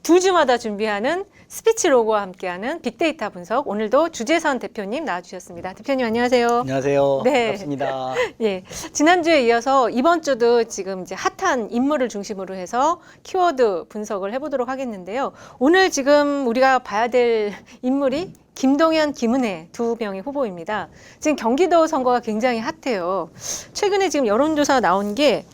두 주마다 준비하는 스피치 로고와 함께하는 빅데이터 분석. 오늘도 주재선 대표님 나와주셨습니다. 대표님 안녕하세요. 안녕하세요. 네. 반갑습니다. 예, 지난주에 이어서 이번 주도 지금 이제 핫한 인물을 중심으로 해서 키워드 분석을 해보도록 하겠는데요. 오늘 지금 우리가 봐야 될 인물이 김동연, 김은혜 두 명의 후보입니다. 지금 경기도 선거가 굉장히 핫해요. 최근에 지금 여론조사 나온 게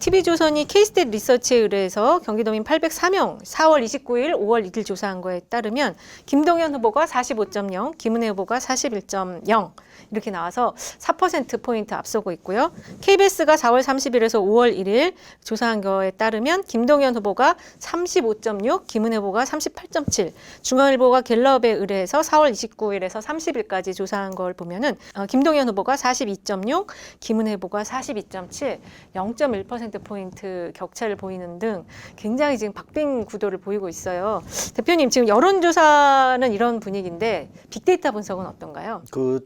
TV조선이 K스탯 리서치에 의뢰해서 경기도민 804명 4월 29일, 5월 1일 조사한 거에 따르면 김동연 후보가 45.0, 김은혜 후보가 41.0 이렇게 나와서 4%포인트 앞서고 있고요. KBS가 4월 30일에서 5월 1일 조사한 거에 따르면 김동연 후보가 35.6, 김은혜 후보가 38.7, 중앙일보가 갤럽에 의뢰해서 4월 29일에서 30일까지 조사한 걸 보면은 김동연 후보가 42.6, 김은혜 후보가 42.7, 0.1%포인트 격차를 보이는 등 굉장히 지금 박빙 구도를 보이고 있어요. 대표님, 지금 여론조사는 이런 분위기인데 빅데이터 분석은 어떤가요?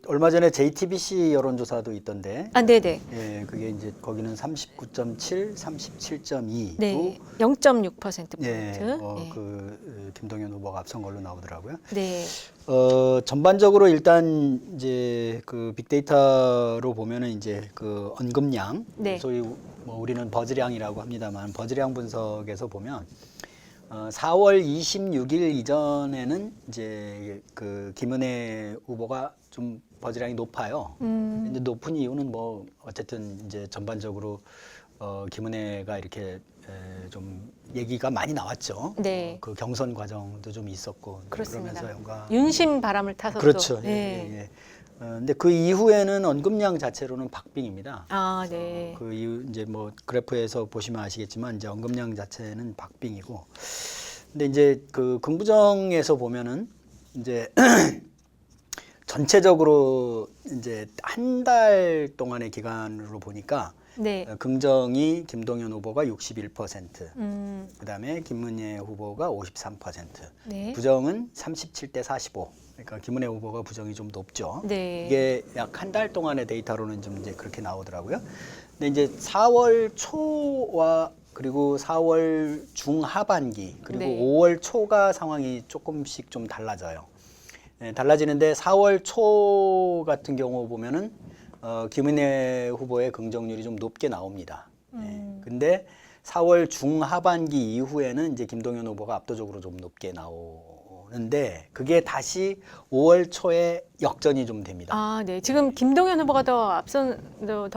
얼마 전에 JTBC 여론조사도 있던데. 아, 네네. 예, 그게 이제 거기는 39.7, 37.2. 네, 0.6%포인트. 예, 네. 김동연 후보가 앞선 걸로 나오더라고요. 네. 전반적으로 일단 이제 그 빅데이터로 보면은 이제 그 언급량, 네. 소위 뭐 우리는 버즈량이라고 합니다만 버즈량 분석에서 보면 4월 26일 이전에는 이제 그 김은혜 후보가 좀 버즈량이 높아요. 근데 높은 이유는 뭐 어쨌든 이제 전반적으로 김은혜가 이렇게 좀 얘기가 많이 나왔죠. 네. 그 경선 과정도 좀 있었고 그렇습니다. 그러면서 뭔가 윤심 바람을 타서 그렇죠. 또. 예, 예, 예. 근데 그 이후에는 언급량 자체로는 박빙입니다. 아, 네. 그 이후 이제 뭐 그래프에서 보시면 아시겠지만 이제 언급량 자체는 박빙이고, 근데 이제 그 긍부정에서 보면은 이제 전체적으로 이제 한 달 동안의 기간으로 보니까 네. 긍정이 김동연 후보가 61%, 그다음에 김은혜 후보가 53%, 네. 부정은 37대 45. 그러니까 김은혜 후보가 부정이 좀 높죠. 네. 이게 약 한 달 동안의 데이터로는 좀 이제 그렇게 나오더라고요. 근데 이제 4월 초와 그리고 4월 중하반기 그리고 네. 5월 초가 상황이 조금씩 좀 달라져요. 네, 달라지는데 4월 초 같은 경우 보면은 김은혜 후보의 긍정률이 좀 높게 나옵니다. 네. 근데 4월 중하반기 이후에는 이제 김동연 후보가 압도적으로 좀 높게 나오는데 그게 다시 5월 초에 역전이 좀 됩니다. 아, 네. 지금 김동연 후보가 더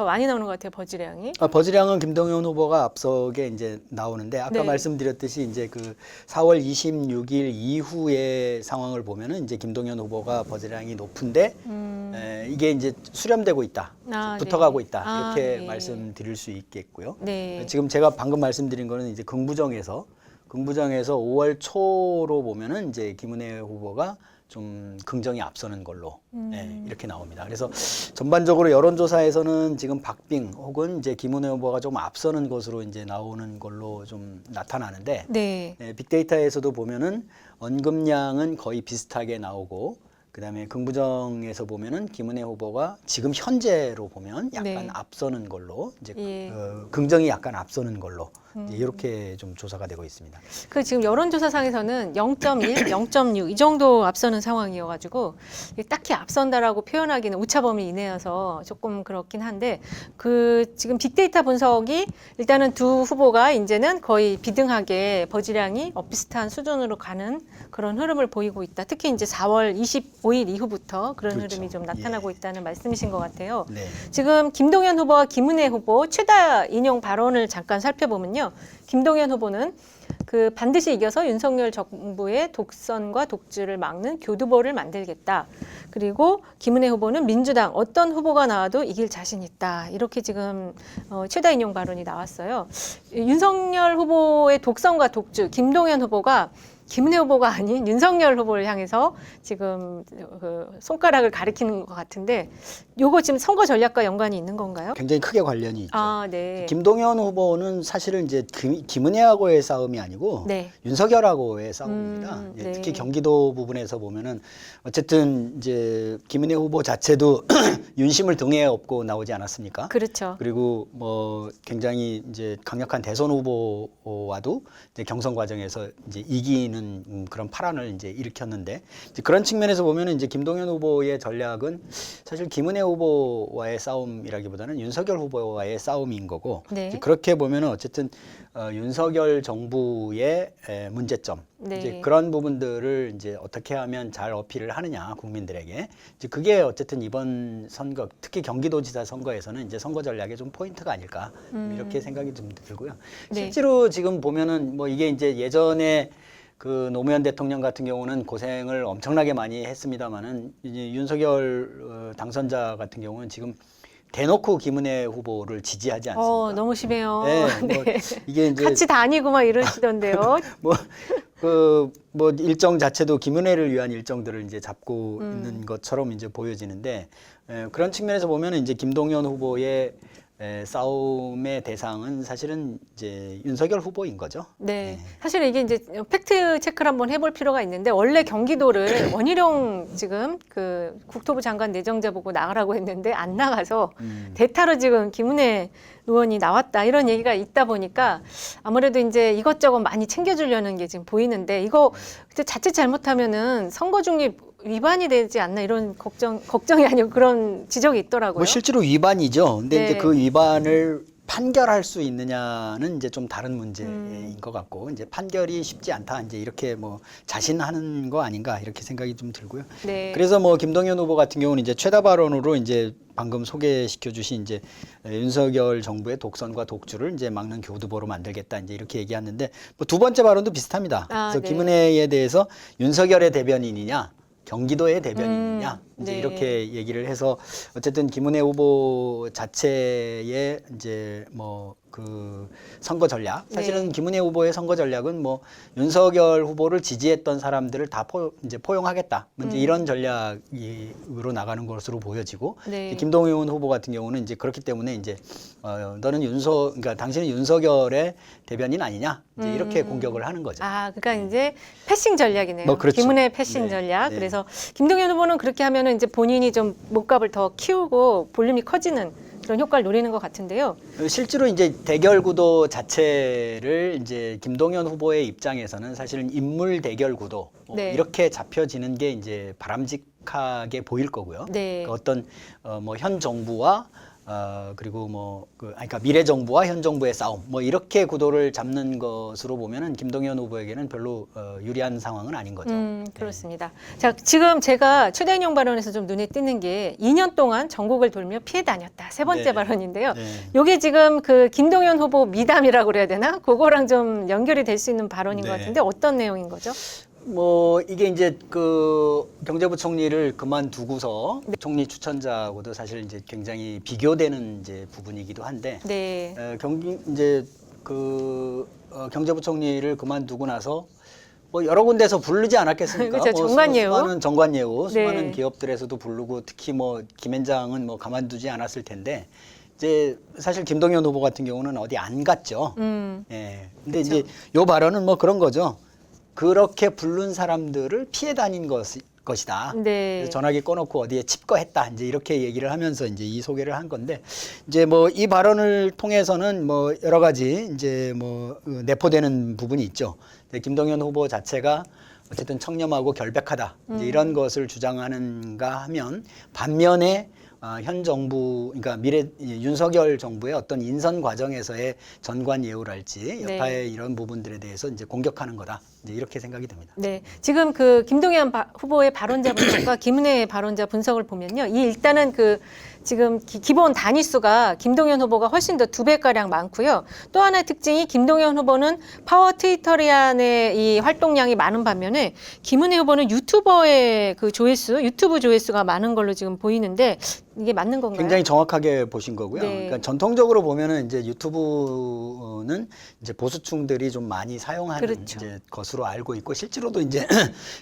많이 나오는 것 같아요, 버즈량이. 버즈량은 김동연 후보가 앞서게 이제 나오는데 아까 네. 말씀드렸듯이 이제 그 4월 26일 이후의 상황을 보면은 이제 김동연 후보가 버즈량이 높은데 이게 이제 수렴되고 있다, 아, 붙어가고 네. 있다 아, 이렇게 네. 말씀드릴 수 있겠고요. 네. 지금 제가 방금 말씀드린 거는 이제 긍부정에서 5월 초로 보면은 이제 김은혜 후보가 좀 긍정이 앞서는 걸로 이렇게 나옵니다. 그래서 전반적으로 여론조사에서는 지금 박빙 혹은 이제 김은혜 후보가 좀 앞서는 것으로 이제 나오는 걸로 좀 나타나는데 네. 빅데이터에서도 보면은 언급량은 거의 비슷하게 나오고 그다음에 긍부정에서 보면은 김은혜 후보가 지금 현재로 보면 약간 네. 앞서는 걸로 이제 예. 긍정이 약간 앞서는 걸로 이제 이렇게 좀 조사가 되고 있습니다. 그 지금 여론조사상에서는 0.1, 0.6 이 정도 앞서는 상황이어가지고 이게 딱히 앞선다라고 표현하기는 오차범위 이내여서 조금 그렇긴 한데 그 지금 빅데이터 분석이 일단은 두 후보가 이제는 거의 비등하게 버즈량이 비슷한 수준으로 가는 그런 흐름을 보이고 있다. 특히 이제 4월 25일 이후부터 그런 그렇죠. 흐름이 좀 나타나고 있다는 말씀이신 것 같아요. 네. 지금 김동연 후보와 김은혜 후보 최다 인용 발언을 잠깐 살펴보면요. 김동연 후보는 그 반드시 이겨서 윤석열 정부의 독선과 독주를 막는 교두보를 만들겠다. 그리고 김은혜 후보는 민주당 어떤 후보가 나와도 이길 자신 있다. 이렇게 지금 최다 인용 발언이 나왔어요. 윤석열 후보의 독선과 독주, 김동연 후보가 김은혜 후보가 아닌 윤석열 후보를 향해서 지금 그 손가락을 가리키는 것 같은데 요거 지금 선거 전략과 연관이 있는 건가요? 굉장히 크게 관련이 있죠. 아, 네. 김동연 후보는 사실은 이제 김은혜하고의 싸움이 아니고 네. 윤석열하고의 싸움입니다. 예, 네. 특히 경기도 부분에서 보면은 어쨌든 이제 김은혜 후보 자체도 윤심을 등에 업고 나오지 않았습니까? 그렇죠. 그리고 뭐 굉장히 이제 강력한 대선 후보와도 이제 경선 과정에서 이제 이기는 그런 파란을 이제 일으켰는데 이제 그런 측면에서 보면은 이제 김동연 후보의 전략은 사실 김은혜 후보와의 싸움이라기보다는 윤석열 후보와의 싸움인 거고 네. 이제 그렇게 보면은 어쨌든 윤석열 정부의 문제점 네. 이제 그런 부분들을 이제 어떻게 하면 잘 어필을 하느냐 국민들에게 이제 그게 어쨌든 이번 선거 특히 경기도지사 선거에서는 이제 선거 전략의 좀 포인트가 아닐까 이렇게 생각이 좀 들고요. 네. 실제로 지금 보면은 뭐 이게 이제 예전에 그 노무현 대통령 같은 경우는 고생을 엄청나게 많이 했습니다만은 이제 윤석열 당선자 같은 경우는 지금 대놓고 김은혜 후보를 지지하지 않습니까? 너무 심해요. 네, 뭐 이게 이제 같이 다니고 막 이러시던데요. 뭐 일정 자체도 김은혜를 위한 일정들을 이제 잡고 있는 것처럼 이제 보여지는데 그런 측면에서 보면은 이제 김동연 후보의 싸움의 대상은 사실은 이제 윤석열 후보인 거죠. 네. 사실 이게 이제 팩트 체크를 한번 해볼 필요가 있는데 원래 경기도를 원희룡 지금 그 국토부 장관 내정자 보고 나가라고 했는데 안 나가서 대타로 지금 김은혜 의원이 나왔다 이런 얘기가 있다 보니까 아무래도 이제 이것저것 많이 챙겨주려는 게 지금 보이는데 이거 자칫 잘못하면은 선거 중립 위반이 되지 않나 이런 걱정이 아니고 그런 지적이 있더라고요. 뭐 실제로 위반이죠. 근데 네. 이제 그 위반을 판결할 수 있느냐는 이제 좀 다른 문제인 것 같고 이제 판결이 쉽지 않다 이제 이렇게 뭐 자신하는 거 아닌가 이렇게 생각이 좀 들고요. 네. 그래서 뭐 김동연 후보 같은 경우는 이제 최다 발언으로 이제 방금 소개시켜 주신 이제 윤석열 정부의 독선과 독주를 이제 막는 교두보로 만들겠다 이제 이렇게 얘기하는데 뭐 두 번째 발언도 비슷합니다. 그래서 네. 김은혜에 대해서 윤석열의 대변인이냐 경기도의 대변인이냐 이제 네. 이렇게 얘기를 해서 어쨌든 김은혜 후보 자체의 이제 뭐 그 선거 전략 사실은 네. 김은혜 후보의 선거 전략은 뭐 윤석열 후보를 지지했던 사람들을 다 이제 포용하겠다 이제 이런 전략으로 나가는 것으로 보여지고 네. 김동연 후보 같은 경우는 이제 그렇기 때문에 이제 너는 그러니까 당신은 윤석열의 대변인 아니냐 이제 이렇게 공격을 하는 거죠. 아, 그러니까 이제 패싱 전략이네요. 뭐 그렇죠. 김은혜 패싱 네. 전략. 네. 그래서 김동연 후보는 그렇게 하면은 이제 본인이 좀 몸값을 더 키우고 볼륨이 커지는 그런 효과를 노리는 것 같은데요. 실제로 이제 대결 구도 자체를 이제 김동연 후보의 입장에서는 사실은 인물 대결 구도 네. 이렇게 잡혀지는 게 이제 바람직하게 보일 거고요. 네. 그러니까 어떤 뭐 현 정부와 그리고 뭐 그러니까 미래 정부와 현 정부의 싸움 뭐 이렇게 구도를 잡는 것으로 보면은 김동연 후보에게는 별로 유리한 상황은 아닌 거죠. 그렇습니다. 자, 지금 제가 최대인용 발언에서 좀 눈에 띄는 게 2년 동안 전국을 돌며 피해 다녔다. 세 번째 네. 발언인데요. 네. 요게 지금 그 김동연 후보 미담이라고 그래야 되나? 그거랑 좀 연결이 될 수 있는 발언인 네. 것 같은데 어떤 내용인 거죠? 뭐 이게 이제 그 경제부총리를 그만두고서 총리 추천자하고도 사실 이제 굉장히 비교되는 이제 부분이기도 한데 네. 이제 그 경제부총리를 그만두고 나서 뭐 여러 군데서 부르지 않았겠습니까? 그렇죠. 정관예우. 수많은 정관예우, 네. 수많은 기업들에서도 부르고 특히 뭐 김앤장은 뭐 가만두지 않았을 텐데 이제 사실 김동연 후보 같은 경우는 어디 안 갔죠. 예. 근데 이제 요 발언은 뭐 그런 거죠. 그렇게 부른 사람들을 피해 다닌 것이다. 네. 그래서 전화기 꺼놓고 어디에 칩거했다. 이제 이렇게 얘기를 하면서 이제 이 소개를 한 건데 이제 뭐 이 발언을 통해서는 뭐 여러 가지 이제 뭐 내포되는 부분이 있죠. 김동연 후보 자체가 어쨌든 청렴하고 결백하다. 이제 이런 것을 주장하는가 하면 반면에 현 정부, 그러니까 윤석열 정부의 어떤 인선 과정에서의 전관예우랄지 여파의 이런 부분들에 대해서 이제 공격하는 거다. 이제 이렇게 생각이 듭니다. 네, 지금 그 김동연 후보의 발언자 분석과 김은혜 발언자 분석을 보면요, 이 일단은 그 지금 기본 단위 수가 김동연 후보가 훨씬 더 2배가량 많고요. 또 하나의 특징이 김동연 후보는 파워 트위터리안의 이 활동량이 많은 반면에 김은혜 후보는 유튜버의 그 유튜브 조회수가 많은 걸로 지금 보이는데 이게 맞는 건가요? 굉장히 정확하게 보신 거고요. 네. 그러니까 전통적으로 보면은 이제 유튜브는 이제 보수층들이 좀 많이 사용하는 그렇죠. 이제 것으로 것으로 알고 있고 실제로도 이제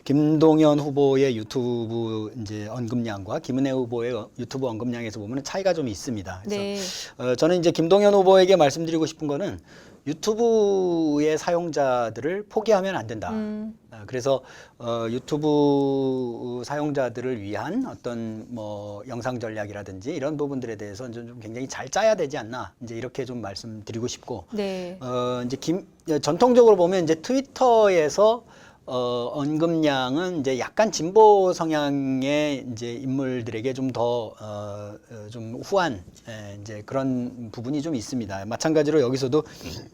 김동연 후보의 유튜브 이제 언급량과 김은혜 후보의 유튜브 언급량에서 보면 차이가 좀 있습니다. 그래서 네. 저는 이제 김동연 후보에게 말씀드리고 싶은 거는 유튜브의 사용자들을 포기하면 안 된다. 그래서 유튜브 사용자들을 위한 어떤 뭐 영상 전략이라든지 이런 부분들에 대해서 좀 굉장히 잘 짜야 되지 않나 이제 이렇게 좀 말씀드리고 싶고 네. 이제 전통적으로 보면 이제 트위터에서 언급량은 이제 약간 진보 성향의 이제 인물들에게 좀 더 좀 후한 이제 그런 부분이 좀 있습니다. 마찬가지로 여기서도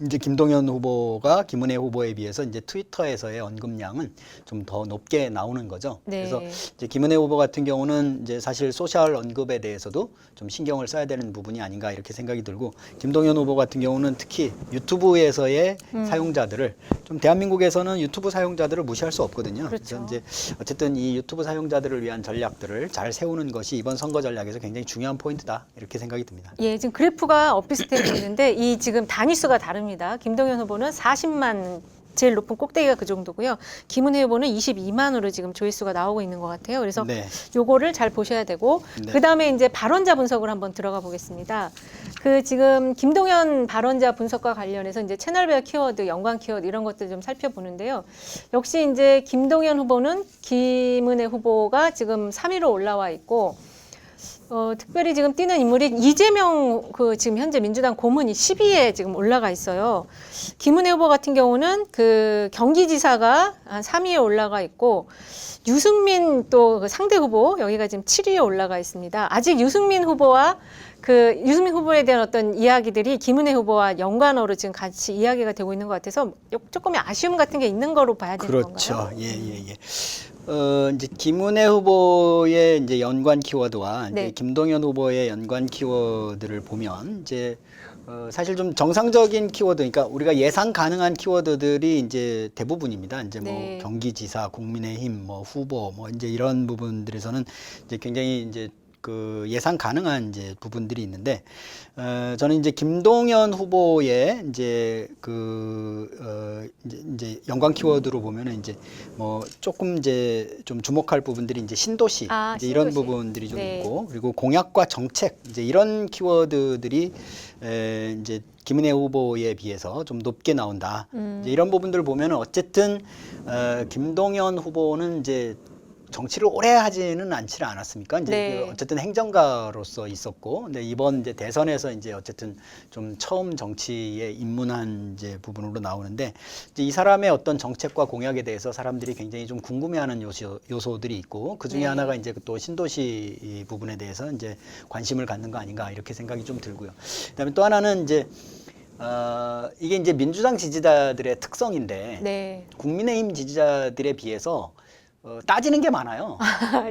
이제 김동연 후보가 김은혜 후보에 비해서 이제 트위터에서의 언급량은 좀 더 높게 나오는 거죠. 네. 그래서 이제 김은혜 후보 같은 경우는 이제 사실 소셜 언급에 대해서도 좀 신경을 써야 되는 부분이 아닌가 이렇게 생각이 들고 김동연 후보 같은 경우는 특히 유튜브에서의 사용자들을 좀 대한민국에서는 유튜브 사용자들을 무시할 수 없거든요. 그렇죠. 그래서 이제 어쨌든 이 유튜브 사용자들을 위한 전략들을 잘 세우는 것이 이번 선거 전략에서 굉장히 중요한 포인트다 이렇게 생각이 듭니다. 예, 지금 그래프가 엇비슷해 보이는데 이 지금 단위수가 다릅니다. 김동연 후보는 40만 제일 높은 꼭대기가 그 정도고요. 김은혜 후보는 22만으로 지금 조회수가 나오고 있는 것 같아요. 그래서 네. 요거를 잘 보셔야 되고 네. 그다음에 이제 발언자 분석을 한번 들어가 보겠습니다. 그 지금 김동연 발언자 분석과 관련해서 이제 채널별 키워드, 연관 키워드 이런 것들 좀 살펴보는데요. 역시 이제 김동연 후보는 김은혜 후보가 지금 3위로 올라와 있고 특별히 지금 뛰는 인물이 이재명 그 지금 현재 민주당 고문이 10위에 지금 올라가 있어요. 김은혜 후보 같은 경우는 그 경기지사가 한 3위에 올라가 있고 유승민 또 그 상대 후보 여기가 지금 7위에 올라가 있습니다. 아직 유승민 후보와 그 유승민 후보에 대한 어떤 이야기들이 김은혜 후보와 연관어로 지금 같이 이야기가 되고 있는 것 같아서 조금의 아쉬움 같은 게 있는 거로 봐야 되는 그렇죠. 건가요? 예. 이제 김은혜 후보의 이제 연관 키워드와 네. 이제 김동연 후보의 연관 키워드를 보면 이제 사실 좀 정상적인 키워드, 그러니까 우리가 예상 가능한 키워드들이 이제 대부분입니다. 이제 뭐 네. 경기지사, 국민의힘, 뭐 후보, 뭐 이제 이런 부분들에서는 이제 굉장히 이제 그 예상 가능한 이제 부분들이 있는데 저는 이제 김동연 후보의 이제 이제 연관 키워드로 보면은 이제 뭐 조금 이제 좀 주목할 부분들이 이제 신도시, 이제 이런 신도시. 부분들이 좀 네. 있고 그리고 공약과 정책 이제 이런 키워드들이 이제 김은혜 후보에 비해서 좀 높게 나온다. 이제 이런 부분들을 보면은 어쨌든 김동연 후보는 이제 정치를 오래 하지는 않지는 않았습니까? 이제 네. 그 어쨌든 행정가로서 있었고, 근데 이번 이제 대선에서 이제 어쨌든 좀 처음 정치에 입문한 이제 부분으로 나오는데, 이제 이 사람의 어떤 정책과 공약에 대해서 사람들이 굉장히 좀 궁금해하는 요소들이 있고, 그 중에 네. 하나가 이제 또 신도시 이 부분에 대해서 이제 관심을 갖는 거 아닌가 이렇게 생각이 좀 들고요. 그다음에 또 하나는 이제 이게 이제 민주당 지지자들의 특성인데, 네. 국민의힘 지지자들에 비해서 따지는 게 많아요.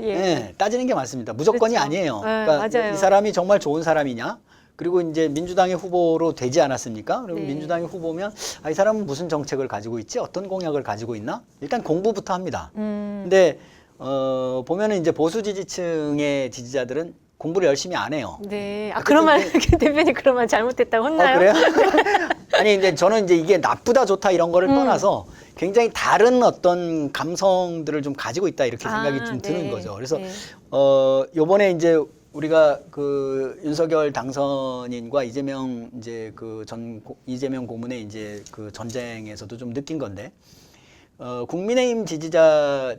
예. 네, 따지는 게 많습니다. 무조건이 그렇죠. 아니에요. 네, 그러니까 맞아요. 이 사람이 정말 좋은 사람이냐? 그리고 이제 민주당의 후보로 되지 않았습니까? 그럼 네. 민주당의 후보면 이 사람은 무슨 정책을 가지고 있지? 어떤 공약을 가지고 있나? 일단 공부부터 합니다. 근데 보면은 이제 보수 지지층의 지지자들은 공부를 열심히 안 해요. 네. 그런 말, 대표님 그런 말 잘못했다고 혼나요? 그래요? 아니, 이제 저는 이제 이게 나쁘다, 좋다 이런 거를 떠나서 굉장히 다른 어떤 감성들을 좀 가지고 있다 이렇게 생각이 좀 드는 네. 거죠. 그래서 네. 요번에 이제 우리가 그 윤석열 당선인과 이재명 이제 이재명 고문의 이제 그 전쟁에서도 좀 느낀 건데, 국민의힘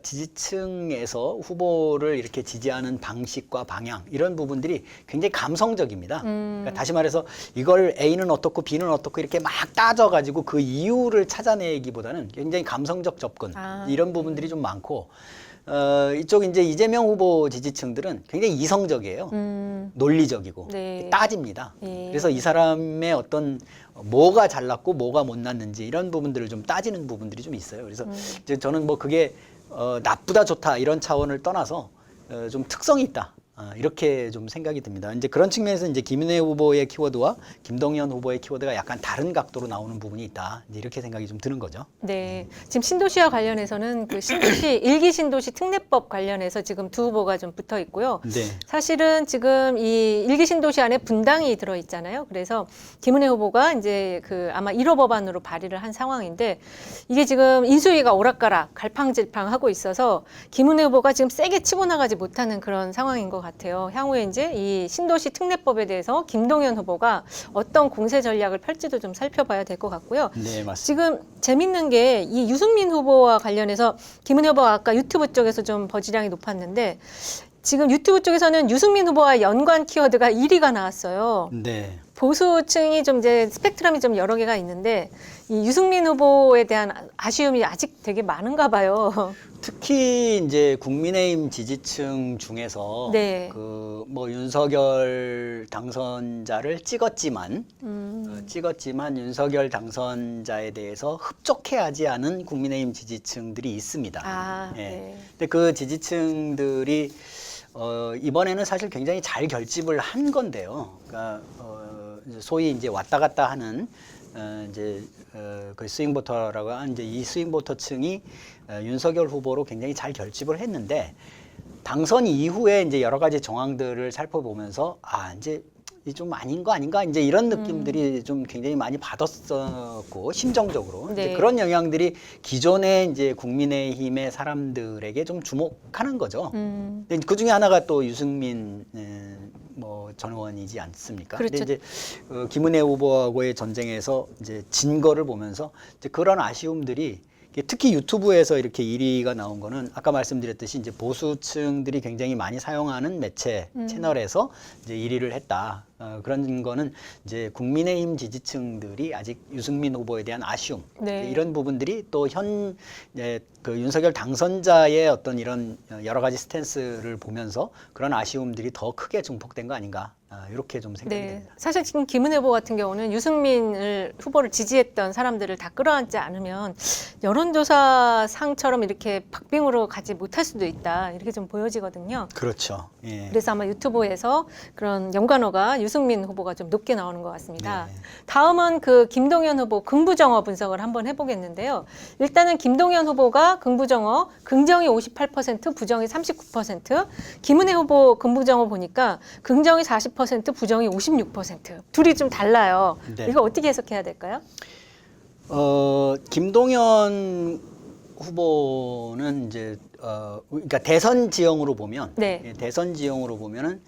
지지층에서 후보를 이렇게 지지하는 방식과 방향 이런 부분들이 굉장히 감성적입니다. 그러니까 다시 말해서 이걸 A는 어떻고 B는 어떻고 이렇게 막 따져가지고 그 이유를 찾아내기보다는 굉장히 감성적 접근 이런 부분들이 좀 많고 이쪽 이제 이재명 후보 지지층들은 굉장히 이성적이에요. 논리적이고 네. 따집니다. 예. 그래서 이 사람의 어떤 뭐가 잘났고 뭐가 못났는지 이런 부분들을 좀 따지는 부분들이 좀 있어요. 그래서 이제 저는 뭐 그게 나쁘다 좋다 이런 차원을 떠나서 좀 특성이 있다. 이렇게 좀 생각이 듭니다. 이제 그런 측면에서 이제 김은혜 후보의 키워드와 김동연 후보의 키워드가 약간 다른 각도로 나오는 부분이 있다. 이제 이렇게 생각이 좀 드는 거죠. 네, 지금 신도시와 관련해서는 그 신도시 일기 신도시 특례법 관련해서 지금 두 후보가 좀 붙어 있고요. 네. 사실은 지금 이 일기 신도시 안에 분당이 들어 있잖아요. 그래서 김은혜 후보가 이제 그 아마 1호 법안으로 발의를 한 상황인데 이게 지금 인수위가 오락가락 갈팡질팡하고 있어서 김은혜 후보가 지금 세게 치고 나가지 못하는 그런 상황인 것 같아요. 향후에 이제 이 신도시 특례법에 대해서 김동연 후보가 어떤 공세 전략을 펼지도 좀 살펴봐야 될 것 같고요. 네, 맞습니다. 지금 재밌는 게 이 유승민 후보와 관련해서 김은혜 후보가 아까 유튜브 쪽에서 좀 버즈량이 높았는데 지금 유튜브 쪽에서는 유승민 후보와 연관 키워드가 1위가 나왔어요. 네. 보수층이 좀 이제 스펙트럼이 좀 여러 개가 있는데 이 유승민 후보에 대한 아쉬움이 아직 되게 많은가 봐요. 특히 이제 국민의힘 지지층 중에서 네. 그 뭐 윤석열 당선자를 찍었지만 윤석열 당선자에 대해서 흡족해하지 않은 국민의힘 지지층들이 있습니다. 아, 예. 네. 근데 그 지지층들이 이번에는 사실 굉장히 잘 결집을 한 건데요. 그러니까 이제 소위 이제 왔다 갔다 하는 그 스윙보터라고 하는 이제 이 스윙보터층이 윤석열 후보로 굉장히 잘 결집을 했는데 당선 이후에 이제 여러 가지 정황들을 살펴보면서 이제 좀 아닌 거 아닌가 이제 이런 느낌들이 좀 굉장히 많이 받았었고 심정적으로 네. 이제 그런 영향들이 기존의 이제 국민의힘의 사람들에게 좀 주목하는 거죠. 근데 그 중에 하나가 또 유승민 전 의원이지 않습니까? 그렇죠. 근데 이제 김은혜 후보하고의 전쟁에서 이제 진 거를 보면서 이제 그런 아쉬움들이 특히 유튜브에서 이렇게 1위가 나온 거는 아까 말씀드렸듯이 이제 보수층들이 굉장히 많이 사용하는 매체 채널에서 이제 1위를 했다. 그런 거는 이제 국민의힘 지지층들이 아직 유승민 후보에 대한 아쉬움 네. 이런 부분들이 또 그 윤석열 당선자의 어떤 이런 여러 가지 스탠스를 보면서 그런 아쉬움들이 더 크게 증폭된 거 아닌가 이렇게 좀 생각이 네. 됩니다. 사실 지금 김은혜 후보 같은 경우는 유승민 후보를 지지했던 사람들을 다 끌어안지 않으면 여론조사상처럼 이렇게 박빙으로 가지 못할 수도 있다. 이렇게 좀 보여지거든요. 그렇죠. 예. 그래서 아마 유튜브에서 그런 연관어가 유승민 후보가 좀 높게 나오는 것 같습니다. 네. 다음은 그 김동연 후보 긍부정어 분석을 한번 해보겠는데요. 일단은 김동연 후보가 긍부정어, 긍정이 58%, 부정이 39%, 김은혜 후보 긍부정어 보니까 긍정이 40%, 부정이 56%. 둘이 좀 달라요. 네. 이거 어떻게 해석해야 될까요? 김동연 후보는 이제 그러니까 대선 지형으로 보면 네. 대선 지형으로 보면은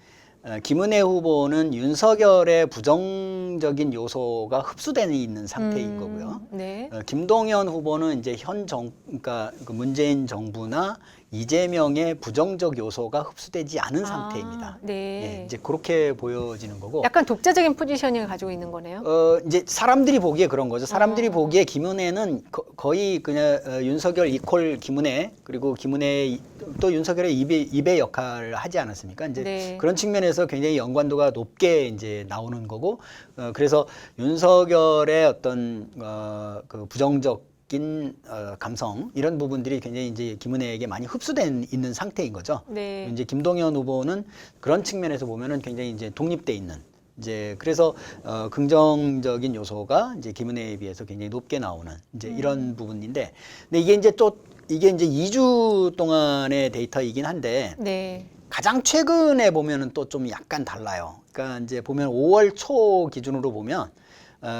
김은혜 후보는 윤석열의 부정적인 요소가 흡수되어 있는 상태인 거고요. 네. 김동연 후보는 이제 그러니까 그 문재인 정부나 이재명의 부정적 요소가 흡수되지 않은 상태입니다. 네. 예, 이제 그렇게 보여지는 거고. 약간 독자적인 포지셔닝을 가지고 있는 거네요. 이제 사람들이 보기에 그런 거죠. 사람들이 보기에 김은혜는 거의 그냥 윤석열 이퀄 김은혜 그리고 김은혜 또 윤석열의 입의 역할을 하지 않았습니까? 이제 네. 그런 측면에서 굉장히 연관도가 높게 이제 나오는 거고, 그래서 윤석열의 어떤 그 부정적 감성 이런 부분들이 굉장히 이제 김은혜에게 많이 흡수된 있는 상태인 거죠. 네. 이제 김동연 후보는 그런 측면에서 보면은 굉장히 이제 독립돼 있는 이제 그래서 긍정적인 요소가 이제 김은혜에 비해서 굉장히 높게 나오는 이제 이런 부분인데, 근데 이게 이제 2주 동안의 데이터이긴 한데 네. 가장 최근에 보면은 또 좀 약간 달라요. 그러니까 이제 보면 5월 초 기준으로 보면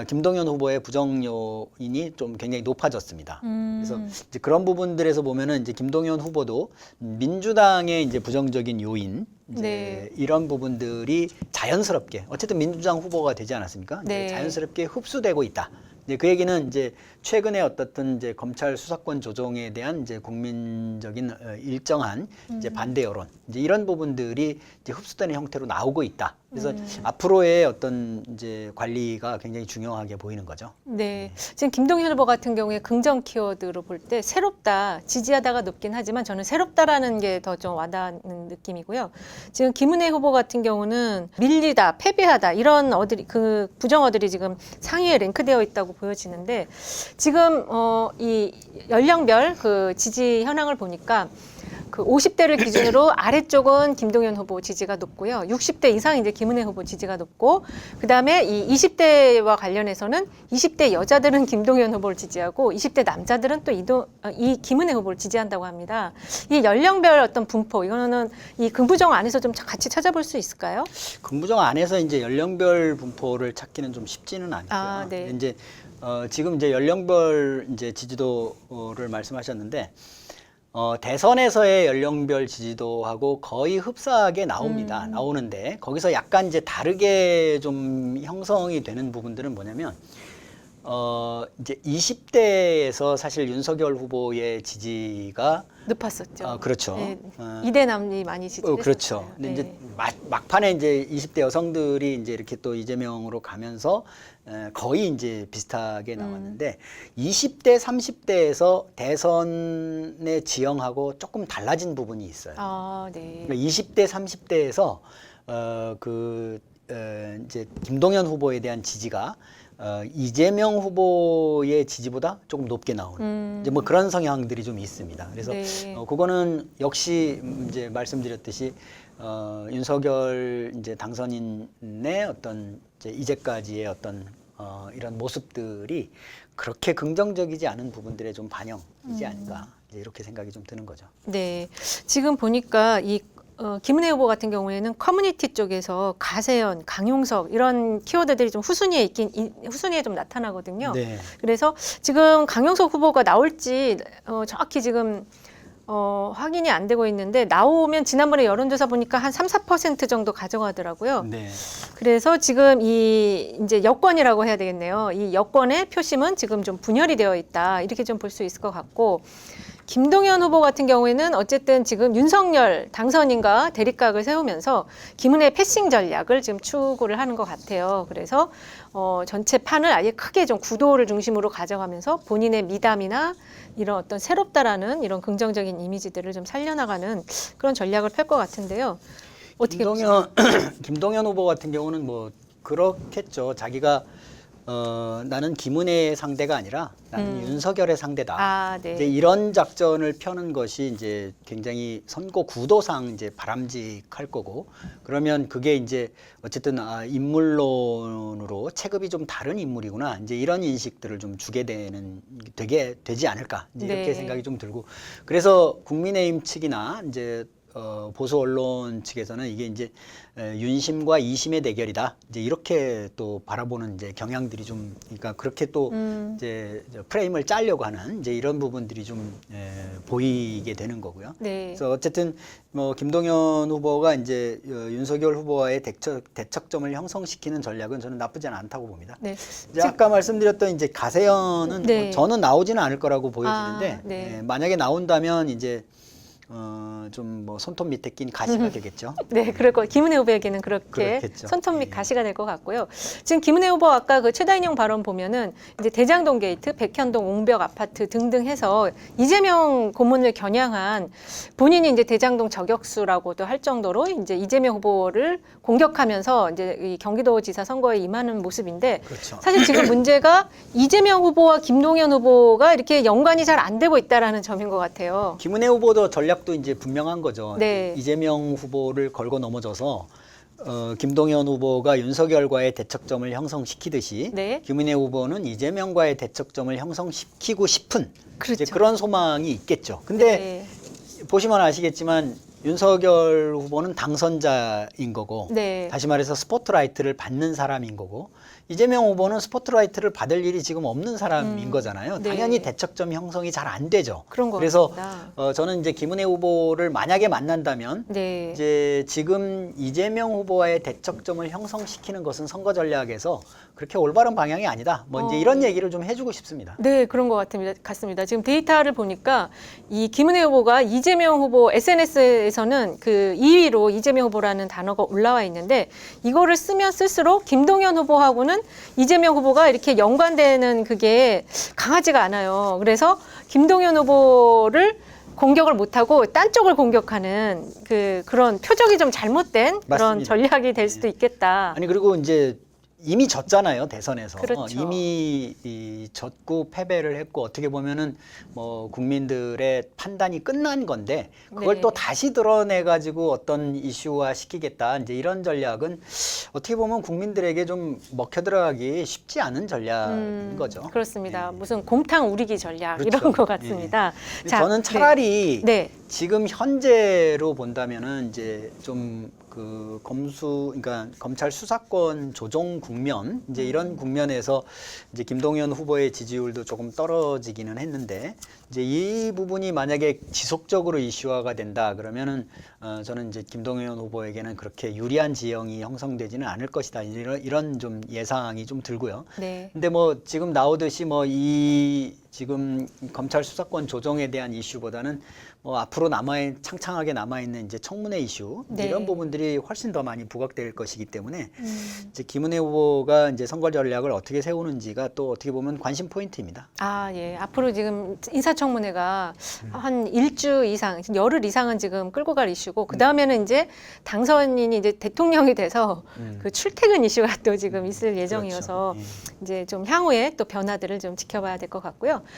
김동연 후보의 부정 요인이 좀 굉장히 높아졌습니다. 그래서 이제 그런 부분들에서 보면은 이제 김동연 후보도 민주당의 이제 부정적인 요인 이제 네. 이런 부분들이 자연스럽게 어쨌든 민주당 후보가 되지 않았습니까? 네. 이제 자연스럽게 흡수되고 있다. 이제 그 얘기는 이제 최근에 어떻든 이제 검찰 수사권 조정에 대한 이제 국민적인 일정한 이제 반대 여론 이제 이런 부분들이 이제 흡수되는 형태로 나오고 있다. 그래서 앞으로의 어떤 이제 관리가 굉장히 중요하게 보이는 거죠. 네. 지금 김동연 후보 같은 경우에 긍정 키워드로 볼 때 새롭다, 지지하다가 높긴 하지만 저는 새롭다라는 게 더 좀 와닿는 느낌이고요. 지금 김은혜 후보 같은 경우는 밀리다, 패배하다 이런 그 부정어들이 지금 상위에 랭크되어 있다고 보여지는데 지금 이 연령별 그 지지 현황을 보니까 그 50대를 기준으로 아래쪽은 김동연 후보 지지가 높고요. 60대 이상 이제 김은혜 후보 지지가 높고, 그다음에 이 20대와 관련해서는 20대 여자들은 김동연 후보를 지지하고 20대 남자들은 또 이 김은혜 후보를 지지한다고 합니다. 이 연령별 어떤 분포, 이거는 이 긍부정 안에서 좀 같이 찾아볼 수 있을까요? 긍부정 안에서 이제 연령별 분포를 찾기는 좀 쉽지는 않고요. 아, 네. 이제 지금 이제 연령별 이제 지지도를 말씀하셨는데 대선에서의 연령별 지지도하고 거의 흡사하게 나옵니다. 나오는데 거기서 약간 이제 다르게 좀 형성이 되는 부분들은 뭐냐면 이제 20대에서 사실 윤석열 후보의 지지가 높았었죠. 그렇죠. 네, 이대남이 많이 지지했어요. 그렇죠. 근데 이제 막판에 이제 20대 여성들이 이제 이렇게 또 이재명으로 가면서 거의 이제 비슷하게 나왔는데 20대, 30대에서 대선의 지형하고 조금 달라진 부분이 있어요. 아, 네. 그러니까 20대, 30대에서 이제 김동연 후보에 대한 지지가 이재명 후보의 지지보다 조금 높게 나오는 이제 뭐 그런 성향들이 좀 있습니다. 그래서 네. 그거는 역시 이제 말씀드렸듯이 윤석열 이제 당선인의 어떤 이제까지의 어떤 이런 모습들이 그렇게 긍정적이지 않은 부분들의 좀 반영이지 아닌가 이제 이렇게 생각이 좀 드는 거죠. 네. 지금 보니까 이 김은혜 후보 같은 경우에는 커뮤니티 쪽에서 가세연, 강용석 이런 키워드들이 좀 후순위에 좀 나타나거든요. 네. 그래서 지금 강용석 후보가 나올지 정확히 지금 확인이 안 되고 있는데 나오면 지난번에 여론조사 보니까 한 3, 4% 정도 가져가더라고요. 네. 그래서 지금 이 이제 여권이라고 해야 되겠네요. 이 여권의 표심은 지금 좀 분열이 되어 있다. 이렇게 좀 볼 수 있을 것 같고, 김동연 후보 같은 경우에는 어쨌든 지금 윤석열 당선인과 대립각을 세우면서 김은혜 패싱 전략을 지금 추구를 하는 것 같아요. 그래서 전체 판을 아예 크게 좀 구도를 중심으로 가져가면서 본인의 미담이나 이런 어떤 새롭다라는 이런 긍정적인 이미지들을 좀 살려나가는 그런 전략을 펼 것 같은데요. 어떻게 김동연 후보 같은 경우는 뭐 그렇겠죠. 자기가 나는 김은혜의 상대가 아니라 나는 윤석열의 상대다. 아, 네. 이제 이런 작전을 펴는 것이 이제 굉장히 선거 구도상 이제 바람직할 거고, 그러면 그게 이제 어쨌든 인물론으로 체급이 좀 다른 인물이구나. 이제 이런 인식들을 좀 주게 되지 않을까. 이제 이렇게 네. 생각이 좀 들고, 그래서 국민의힘 측이나 이제 보수 언론 측에서는 이게 이제 윤심과 이심의 대결이다. 이제 이렇게 또 바라보는 이제 경향들이 좀, 그러니까 그렇게 또 이제 프레임을 짜려고 하는 이제 이런 부분들이 좀 보이게 되는 거고요. 네. 그래서 어쨌든 뭐 김동연 후보가 이제 윤석열 후보와의 대척점을 형성시키는 전략은 저는 나쁘지 않다고 봅니다. 네. 이제 아까 말씀드렸던 이제 가세연은 네. 뭐 저는 나오지는 않을 거라고 보여지는데 네. 만약에 나온다면 이제 좀 뭐 손톱 밑에 낀 가시가 되겠죠. 네, 그럴 거. 김은혜 후보에게는 그렇게 그렇겠죠. 손톱 밑 예. 가시가 될 것 같고요. 지금 김은혜 후보 아까 그 최다인용 발언 보면은 이제 대장동 게이트, 백현동 옹벽 아파트 등등 해서 이재명 고문을 겨냥한 본인이 이제 대장동 저격수라고도 할 정도로 이제 이재명 후보를 공격하면서 이제 이 경기도지사 선거에 임하는 모습인데, 그렇죠. 사실 지금 문제가 이재명 후보와 김동연 후보가 이렇게 연관이 잘 안 되고 있다라는 점인 것 같아요. 김은혜 후보도 전략도 이제 분명한 거죠. 네. 이재명 후보를 걸고 넘어져서 김동연 후보가 윤석열과의 대척점을 형성시키듯이 네. 김은혜 후보는 이재명과의 대척점을 형성시키고 싶은 그렇죠. 이제 그런 소망이 있겠죠. 근데 네. 보시면 아시겠지만 윤석열 후보는 당선자인 거고, 네. 다시 말해서 스포트라이트를 받는 사람인 거고, 이재명 후보는 스포트라이트를 받을 일이 지금 없는 사람인 거잖아요. 네. 당연히 대척점 형성이 잘 안 되죠. 그런 것 그래서 같습니다. 저는 이제 김은혜 후보를 만약에 만난다면 네. 이제 지금 이재명 후보와의 대척점을 형성시키는 것은 선거 전략에서 그렇게 올바른 방향이 아니다. 뭐 이제 이런 얘기를 좀 해주고 싶습니다. 네, 그런 것 같습니다. 지금 데이터를 보니까 이 김은혜 후보가 이재명 후보 SNS에서는 그 2위로 이재명 후보라는 단어가 올라와 있는데, 이거를 쓰면 쓸수록 김동연 후보하고는 이재명 후보가 이렇게 연관되는 그게 강하지가 않아요. 그래서 김동연 후보를 공격을 못하고 딴 쪽을 공격하는 그런 표적이 좀 잘못된 그런 맞습니다. 전략이 될 수도 있겠다. 아니 그리고 이제 이미 졌잖아요, 대선에서. 그렇죠. 이미 졌고 패배를 했고 어떻게 보면은 뭐 국민들의 판단이 끝난 건데 그걸 네. 또 다시 드러내 가지고 어떤 이슈화 시키겠다. 이제 이런 전략은 어떻게 보면 국민들에게 좀 먹혀 들어가기 쉽지 않은 전략인 거죠. 그렇습니다. 무슨 곰탕 우리기 전략 그렇죠. 이런 것 같습니다. 근데 자, 저는 차라리 네. 지금 현재로 본다면은 이제 좀 그 그러니까 검찰 수사권 조정 국면 이제 이런 국면에서 이제 김동연 후보의 지지율도 조금 떨어지기는 했는데 이제 이 부분이 만약에 지속적으로 이슈화가 된다 그러면은 저는 이제 김동연 후보에게는 그렇게 유리한 지형이 형성되지는 않을 것이다 이런 좀 예상이 좀 들고요. 네. 근데 뭐 지금 나오듯이 뭐 이 지금 검찰 수사권 조정에 대한 이슈보다는 뭐 앞으로 창창하게 남아있는 이제 청문회 이슈 네. 이런 부분들이 훨씬 더 많이 부각될 것이기 때문에 이제 김은혜 후보가 이제 선거 전략을 어떻게 세우는지가 또 어떻게 보면 관심 포인트입니다. 아, 예. 앞으로 지금 인사청문회가 한 일주 이상, 열흘 이상은 지금 끌고 갈 이슈고, 그 다음에는 이제 당선인이 이제 대통령이 돼서 그 출퇴근 이슈가 또 지금 있을 예정이어서 그렇죠. 예. 이제 좀 향후에 또 변화들을 좀 지켜봐야 될 것 같고요.